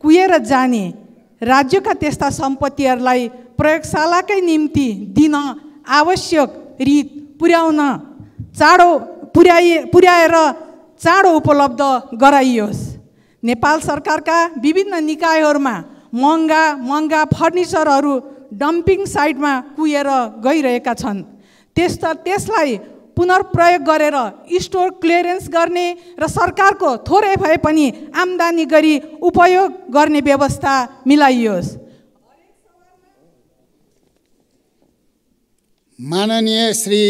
कुहेर जाने राज्यका त्यस्ता सम्पत्तिहरूलाई प्रयोगशालाकै निम्ति दिन आवश्यक रित पुर्याएर चाँडो उपलब्ध गराइयोस्। नेपाल सरकारका विभिन्न निकायहरूमा महँगा फर्निचरहरू डम्पिङ साइटमा कुहेर गइरहेका छन्। त्यसलाई पुनर्प्रयोग गरेर स्टोर क्लियरेन्स गर्ने र सरकारको थोरै भए पनि आम्दानी गरी उपयोग गर्ने व्यवस्था मिलाइयोस्। माननीय श्री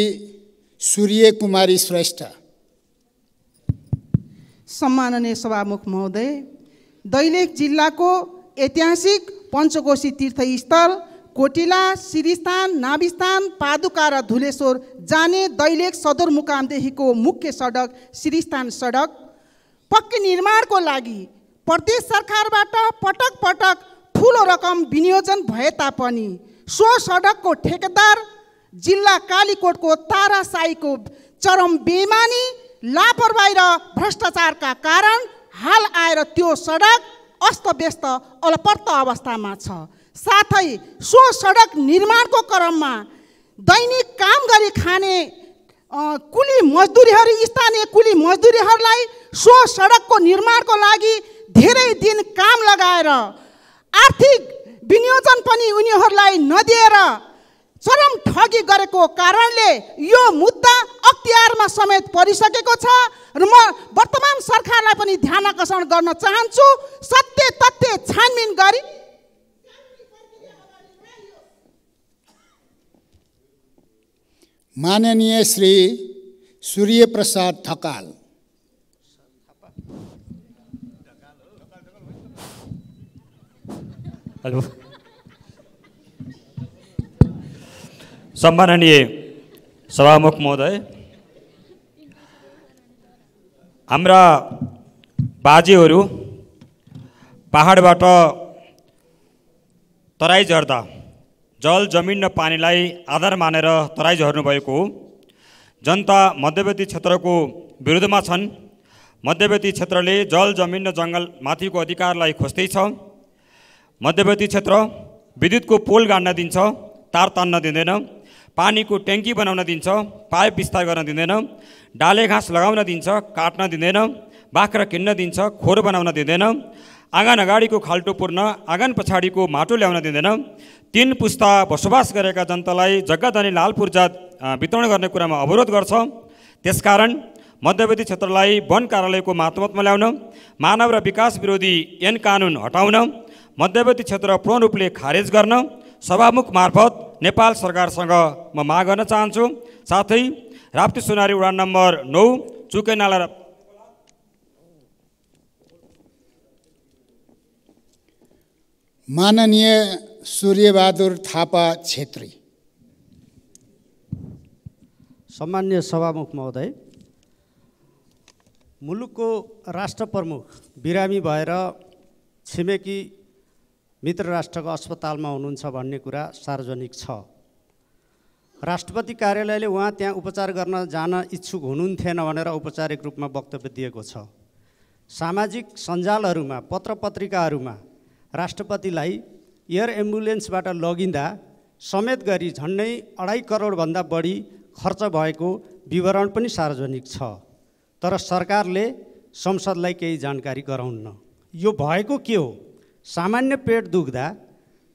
सूर्य कुमारी श्रेष्ठ। सम्माननीय सभामुख महोदय, दैलेख जिल्लाको ऐतिहासिक पञ्चकोशी तीर्थस्थल कोटिला, श्रीस्थान, नाभिस्थान, पादुका र धुलेश्वर जाने दैलेख सदरमुकामदेखिको मुख्य सडक श्रीस्थान सडक पक्की निर्माणको लागि प्रदेश सरकारबाट पटक पटक ठुलो रकम विनियोजन भए तापनि सो सडकको ठेकेदार जिल्ला कालीकोटको तारासाईको चरम बेइमानी, लापरवाही र भ्रष्टाचारका कारण हाल आएर त्यो सडक अस्तव्यस्त अलपत्त अवस्थामा छ। साथै सो सडक निर्माणको क्रममा दैनिक काम गरी खाने कुली मजदुरीहरू, स्थानीय कुली मजदुरीहरूलाई सो सडकको निर्माणको लागि धेरै दिन काम लगाएर आर्थिक विनियोजन पनि उनीहरूलाई नदिएर चरम ठगी गरेको कारणले यो मुद्दा अख्तियारमा समेत परिसकेको छ र म वर्तमान सरकारलाई पनि ध्यान आकर्षण गर्न चाहन्छु। सत्य तथ्य छानबिन गरी माननीय श्री सूर्य प्रसाद ढकाल। हेलो, सम्माननीय सभामुख महोदय, हाम्रा बाजेहरू पहाडबाट तराई झर्दा जल जमिन र पानीलाई आधार मानेर तराई झर्नु भएको हो। जनता मध्यवर्ती क्षेत्रको विरुद्धमा छन्। मध्यवर्ती क्षेत्रले जल जमिन र जङ्गल माथिको अधिकारलाई खोज्दैछ। मध्यवर्ती क्षेत्र विद्युतको पोल गाड्न दिन्छ, तार तान्न दिँदैन, पानीको ट्याङ्की बनाउन दिन्छ, पाइप विस्तार गर्न दिँदैन, डाले घाँस लगाउन दिन्छ, काट्न दिँदैन, बाख्रा किन्न दिन्छ, खोर बनाउन दिँदैन, आँगन अगाडिको खाल्टो पुर्न आँगन पछाडिको माटो ल्याउन दिँदैन। 3 पुस्ता बसोबास गरेका जनतालाई जग्गा धनी लाल पूर्जा वितरण गर्ने कुरामा अवरोध गर्छ। त्यसकारण मध्यवर्ती क्षेत्रलाई वन कार्यालयको मातहतमा ल्याउन, मानव र विकास विरोधी ऐन कानुन हटाउन, मध्यवर्ती क्षेत्र पूर्ण रूपले खारेज गर्न सभामुख मार्फत नेपाल सरकारसँग म माग गर्न चाहन्छु। साथै राप्ती सोनारी उडान नम्बर 9 चुके नाला माननीय सूर्यबहादुर थापा छेत्री। सम्मान्य सभामुख महोदय, मुलुकको राष्ट्र प्रमुख बिरामी भएर छिमेकी मित्र राष्ट्रको अस्पतालमा हुनुहुन्छ भन्ने कुरा सार्वजनिक छ। राष्ट्रपति कार्यालयले उहाँ त्यहाँ उपचार गर्न जान इच्छुक हुनुहुन्थेन भनेर औपचारिक रूपमा वक्तव्य दिएको छ। सामाजिक सञ्जालहरूमा, पत्र पत्रिकाहरूमा राष्ट्रपतिलाई एयर एम्बुलेन्सबाट लगिँदा समेत गरी झन्डै 2.5 करोडभन्दा बढी खर्च भएको विवरण पनि सार्वजनिक छ, तर सरकारले संसदलाई केही जानकारी गराउन्न। यो भएको के हो? सामान्य पेट दुख्दा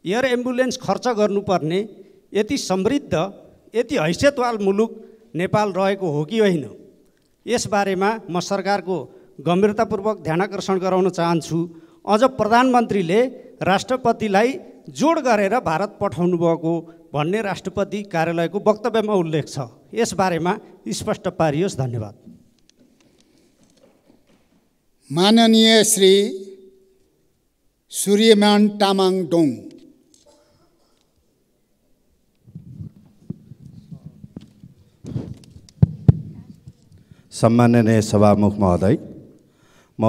एयर एम्बुलेन्स खर्च गर्नुपर्ने यति समृद्ध, यति हैसियतवान मुलुक नेपाल रहेको हो कि होइन? यसबारेमा म सरकारको गम्भीरतापूर्वक ध्यानाकर्षण गराउन चाहन्छु। अझ प्रधानमन्त्रीले राष्ट्रपतिलाई जोड गरेर भारत पठाउनु भएको भन्ने राष्ट्रपति कार्यालयको वक्तव्यमा उल्लेख छ। यसबारेमा स्पष्ट पारियोस्। धन्यवाद। माननीय श्री सूर्यमान तामाङ डोङ। सम्माननीय सभामुख महोदय, म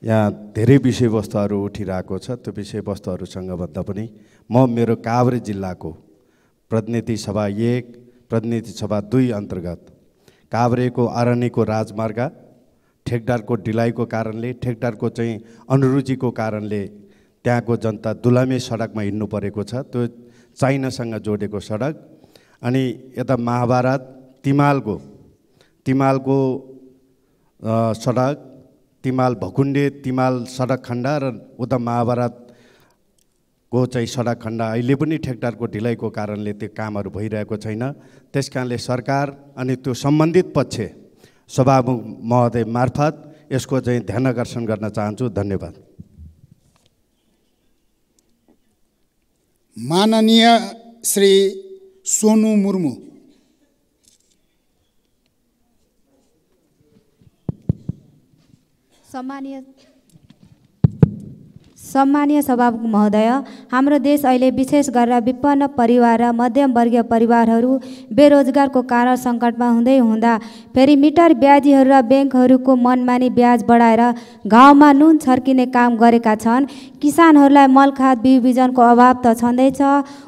यहाँ धेरै विषयवस्तुहरू उठिरहेको छ। त्यो विषयवस्तुहरूसँग भन्दा पनि म मेरो काभ्रे जिल्लाको प्रतिनिधि सभा 1, प्रतिनिधि सभा 2 अन्तर्गत काभ्रेको अरण्यको राजमार्ग ठेकदारको ढिलाइको कारणले, ठेकदारको चाहिँ अनुरुचिको कारणले त्यहाँको जनता दुलामे सडकमा हिँड्नु परेको छ। त्यो चाइनासँग जोडेको सडक। अनि यता महाभारत तिमालको सडक, तिमाल भकुण्डे तिमाल सडक खण्ड र उता महाभारतको चाहिँ सडक खण्ड अहिले पनि ठेकदारको ढिलाइको कारणले त्यो कामहरू भइरहेको छैन। त्यस कारणले सरकार अनि त्यो सम्बन्धित पक्ष सभामुख महोदय मार्फत यसको चाहिँ ध्यान आकर्षण गर्न चाहन्छु। धन्यवाद। माननीय श्री सोनु मुर्मू। सम्मानीय सभामुख महोदय, हाम्रो देश अहिले विशेष गरेर विपन्न परिवार र मध्यमवर्गीय परिवारहरू बेरोजगारको कारण सङ्कटमा हुँदै हुँदा फेरि मिटर ब्याजीहरू र ब्याङ्कहरूको मनमानी ब्याज बढाएर घाउमा नुन छर्किने काम गरेका छन्। किसानहरूलाई मलखाद बिउ बिजनको अभाव त छँदैछ,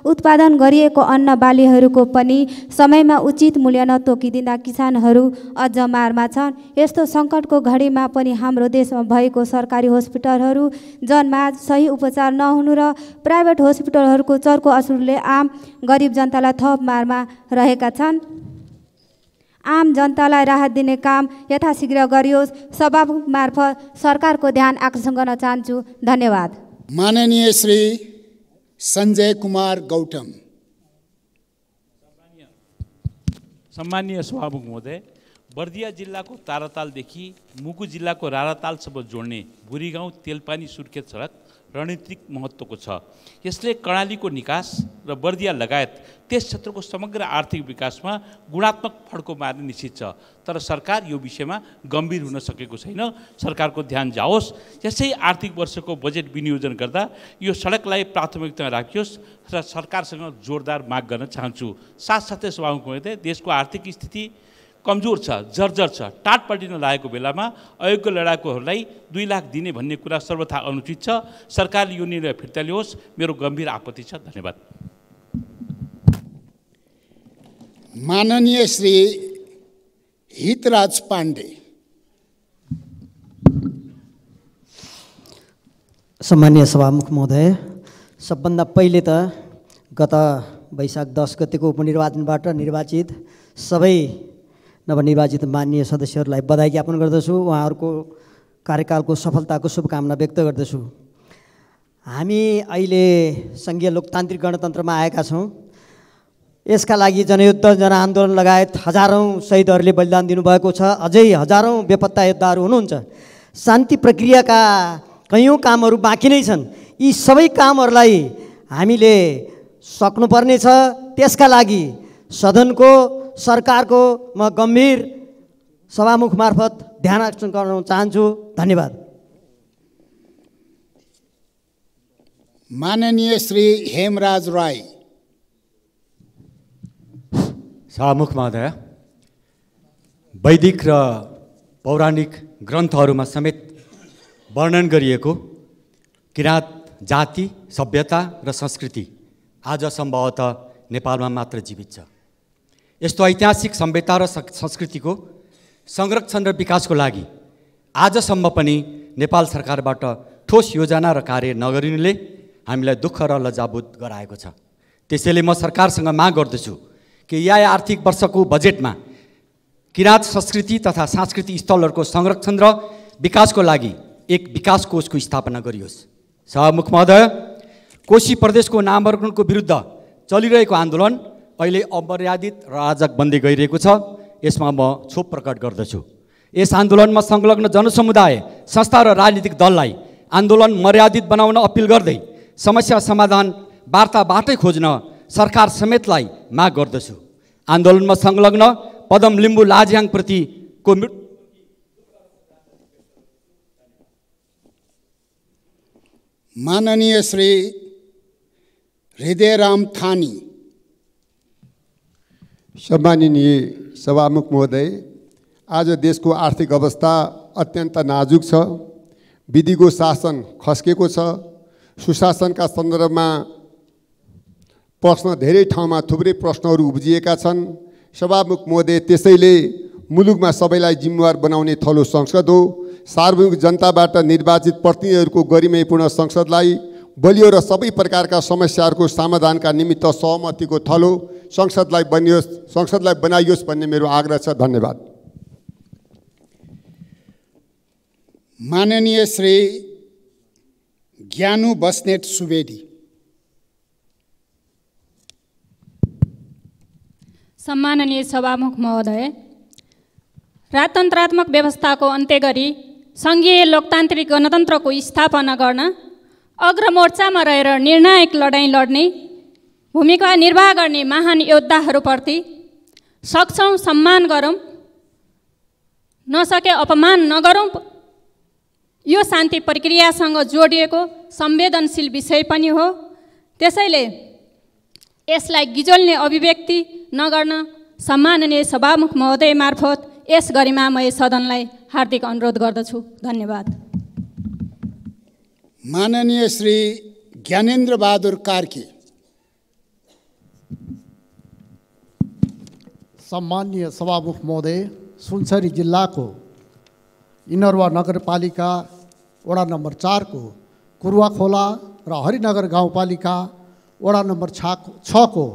उत्पादन गरिएको अन्न बालीहरूको पनि समयमा उचित मूल्य नतोकिदिँदा किसानहरू अझ मारमा छन्। यस्तो सङ्कटको घडीमा पनि हाम्रो देशमा भएको सरकारी हस्पिटलहरू जनमाझ सही उपचार नहुनु र प्राइभेट हस्पिटलहरूको चर्को असरले आम गरिब जनतालाई थप मारमा रहेका छन्। आम जनतालाई राहत दिने काम यथाशीघ्र गरियोस्। सभामुख मार्फत सरकारको ध्यान आकर्षण गर्न चाहन्छु। धन्यवाद। माननीय श्री सञ्जय कुमार गौतम। सम्मानीय सभामुख महोदय, बर्दिया जिल्लाको तारातालदेखि मुगु जिल्लाको रारातालसम्म जोड्ने बुढीगाउँ तेलपानी सुर्खेत सडक रणनीतिक महत्त्वको छ। यसले कर्णालीको निकास र बर्दिया लगायत त्यस क्षेत्रको समग्र आर्थिक विकासमा गुणात्मक फड्को मार्ने निश्चित छ। तर सरकार यो विषयमा गम्भीर हुन सकेको छैन। सरकारको ध्यान जाओस्। यसै आर्थिक वर्षको बजेट विनियोजन गर्दा यो सडकलाई प्राथमिकता राखियोस् र सरकारसँग जोरदार माग गर्न चाहन्छु। साथसाथै सभामुख महोदय, देशको आर्थिक स्थिति कमजोर छ, जर्जर छ। टाट पल्टिन लागेको बेलामा अयोग्य लडाकुहरूलाई 2 लाख दिने भन्ने कुरा सर्वथा अनुचित छ। सरकारले यो निर्णय फिर्ता लियोस्। मेरो गम्भीर आपत्ति छ। धन्यवाद। माननीय श्री हितराज पाण्डे। सम्मानीय सभामुख महोदय, सबभन्दा पहिले त गत वैशाख 10 गतेको उपनिर्वाचनबाट निर्वाचित सबै नवनिर्वाचित माननीय सदस्यहरूलाई बधाई ज्ञापन गर्दछु। उहाँहरूको कार्यकालको सफलताको शुभकामना व्यक्त गर्दछु। हामी अहिले सङ्घीय लोकतान्त्रिक गणतन्त्रमा आएका छौँ। यसका लागि जनयुद्ध, जनआन्दोलन लगायत हजारौँ शहीदहरूले बलिदान दिनुभएको छ। अझै हजारौँ बेपत्ता योद्धाहरू हुनुहुन्छ। शान्ति प्रक्रियाका कैयौँ कामहरू बाँकी नै छन्। यी सबै कामहरूलाई हामीले सक्नुपर्ने छ। त्यसका लागि सदनको, सरकारको म गम्भीर सभामुख मार्फत ध्यान आकर्षण गर्न चाहन्छु। धन्यवाद। माननीय श्री हेमराज राई। सभामुख महोदय, वैदिक र पौराणिक ग्रन्थहरूमा समेत वर्णन गरिएको किराँत जाति, सभ्यता र संस्कृति आज सम्भवतः नेपालमा मात्र जीवित छ। यस्तो ऐतिहासिक सभ्यता र संस्कृतिको संरक्षण र विकासको लागि आजसम्म पनि नेपाल सरकारबाट ठोस योजना र कार्य नगरिनुले हामीलाई दुःख र लज्जाबोध गराएको छ। त्यसैले म सरकारसँग माग गर्दछु, कि यही आर्थिक वर्षको बजेटमा किराँत संस्कृति तथा सांस्कृतिक स्थलहरूको संरक्षण र विकासको लागि एक विकास कोषको स्थापना गरियोस्। सभामुख महोदय, कोशी प्रदेशको नामाकरणको विरुद्ध चलिरहेको आन्दोलन अहिले अमर्यादित र अराजक बन्दै गइरहेको छ। यसमा म क्षोभ प्रकट गर्दछु। यस आन्दोलनमा संलग्न जनसमुदाय, संस्था र राजनीतिक दललाई आन्दोलन मर्यादित बनाउन अपिल गर्दै समस्या समाधान वार्ताबाटै खोज्न सरकार समेतलाई माग गर्दछु। आन्दोलनमा संलग्न पदम लिम्बू लाजियाङप्रतिको माननीय श्री हृदयराम थानी। सम्माननीय सभामुख महोदय, आज देशको आर्थिक अवस्था अत्यन्त नाजुक छ। विधिको शासन खस्केको छ। सुशासनका सन्दर्भमा प्रश्न धेरै ठाउँमा थुप्रै प्रश्नहरू उब्जिएका छन्। सभामुख महोदय, त्यसैले मुलुकमा सबैलाई जिम्मेवार बनाउने थलो संसद हो। सार्वजनिक जनताबाट निर्वाचित प्रतिनिधिहरूको गरिमापूर्ण संसदलाई बलियो र सबै प्रकारका समस्याहरूको समाधानका निमित्त सहमतिको थलो संसदलाई बनाइयोस् भन्ने मेरो आग्रह छ। धन्यवाद। माननीय श्री ज्ञानु बस्नेत सुवेदी। सम्माननीय सभामुख महोदय, राजतन्त्रात्मक व्यवस्थाको अन्त्य गरी सङ्घीय लोकतान्त्रिक गणतन्त्रको स्थापना गर्न अग्रमोर्चामा रहेर निर्णायक लडाइँ लड्ने भूमिका निर्वाह गर्ने महान योद्धाहरूप्रति सक्छौँ सम्मान गरौँ, नसके अपमान नगरौँ। यो शान्ति प्रक्रियासँग जोडिएको संवेदनशील विषय पनि हो। त्यसैले यसलाई गिजोल्ने अभिव्यक्ति नगर्न सम्माननीय सभामुख महोदय मार्फत यस गरिमामय सदनलाई हार्दिक अनुरोध गर्दछु। धन्यवाद। माननीय श्री ज्ञानेन्द्र बहादुर कार्की। सम्मानीय सभामुख महोदय, सुनसरी जिल्लाको इनरवा नगरपालिका वडा नम्बर 4 को कुरुवा खोला र हरिनगर गाउँपालिका वडा नम्बर 6 को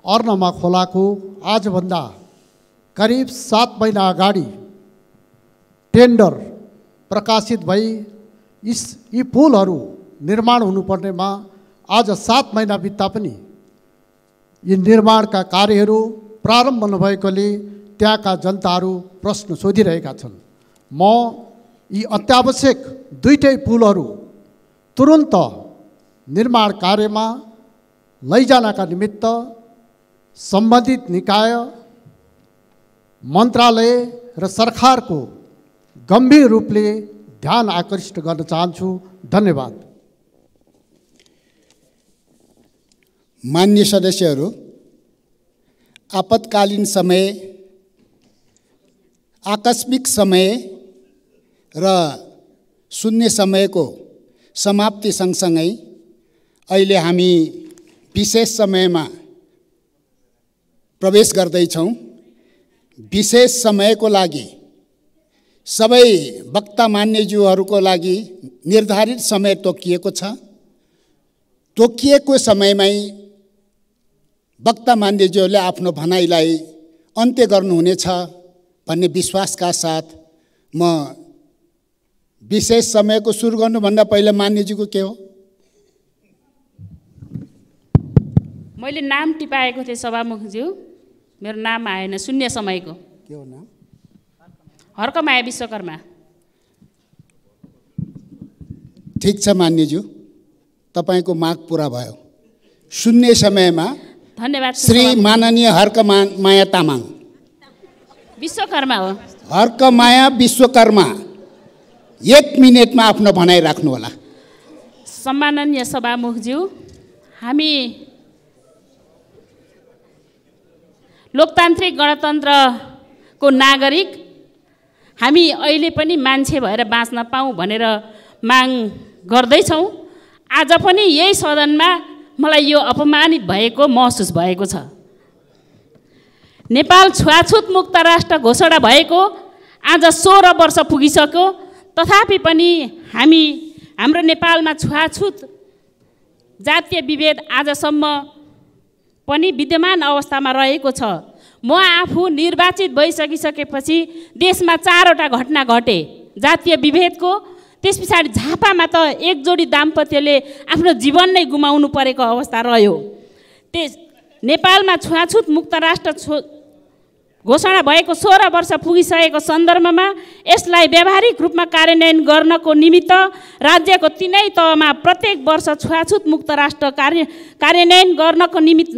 अर्नमा खोलाको आजभन्दा करिब 7 महिना अगाडि टेन्डर प्रकाशित भई यी पुलहरू निर्माण हुनुपर्नेमा आज 7 महिना बित्दा पनि यी निर्माणका कार्यहरू प्रारम्भ नभएकोले त्यहाँका जनताहरू प्रश्न सोधिरहेका छन्। म यी अत्यावश्यक दुईटै पुलहरू तुरुन्त निर्माण कार्यमा लैजानका निमित्त सम्बन्धित निकाय, मन्त्रालय र सरकारको गम्भीर रूपले ध्यान आकर्षित गर्न चाहन्छु। धन्यवाद। मान्य सदस्यहरू, आपतकालीन समय, आकस्मिक समय र शून्य समयको समाप्ति सँगसँगै अहिले हामी विशेष समयमा प्रवेश गर्दैछौँ। विशेष समयको लागि सबै वक्ता मान्यज्यूहरूको लागि निर्धारित समय तोकिएको छ। तोकिएको समयमै वक्ता मान्यज्यूहरूले आफ्नो भनाइलाई अन्त्य गर्नुहुनेछ भन्ने विश्वासका साथ म विशेष समयको सुरु गर्नुभन्दा पहिला मान्यज्यूको के हो? मैले नाम टिपाएको थिएँ सभामुखज्यू, मेरो नाम आएन। शून्य समयको के हो नाम? हर्कमाया विश्वकर्मा। ठिक छ मान्यज्यू, तपाईँको माग पुरा भयो। शून्य समयमा धन्यवाद। श्री माननीय हर्कमाया तामाङ। विश्वकर्मा हो। हर्कमाया विश्वकर्मा 1 मिनेटमा आफ्नो भनाइ राख्नु होला। सम्माननीय सभामुखज्यू, हामी लोकतान्त्रिक गणतन्त्रको नागरिक, हामी अहिले पनि मान्छे भएर बाँच्न पाऊँ भनेर माग गर्दैछौँ। आज पनि यही सदनमा मलाई यो अपमानित भएको महसुस भएको छ। नेपाल छुवाछुत मुक्त राष्ट्र घोषणा भएको आज 16 वर्ष पुगिसक्यो, तथापि पनि हाम्रो नेपालमा छुवाछुत, जातीय विभेद आजसम्म पनि विद्यमान अवस्थामा रहेको छ। म आफू निर्वाचित भइसकिसकेपछि देशमा 4वटा घटना घटे जातीय विभेदको। त्यस पछाडि झापामा त एक जोडी दाम्पत्यले आफ्नो जीवन नै गुमाउनु परेको अवस्था रह्यो। नेपालमा छुवाछुत मुक्त राष्ट्र घोषणा भएको 16 वर्ष पुगिसकेको सन्दर्भमा यसलाई व्यावहारिक रूपमा कार्यान्वयन गर्नको निमित्त राज्यको 3 तहमा प्रत्येक वर्ष छुवाछुत मुक्त राष्ट्र कार्यान्वयन गर्नको निमित्त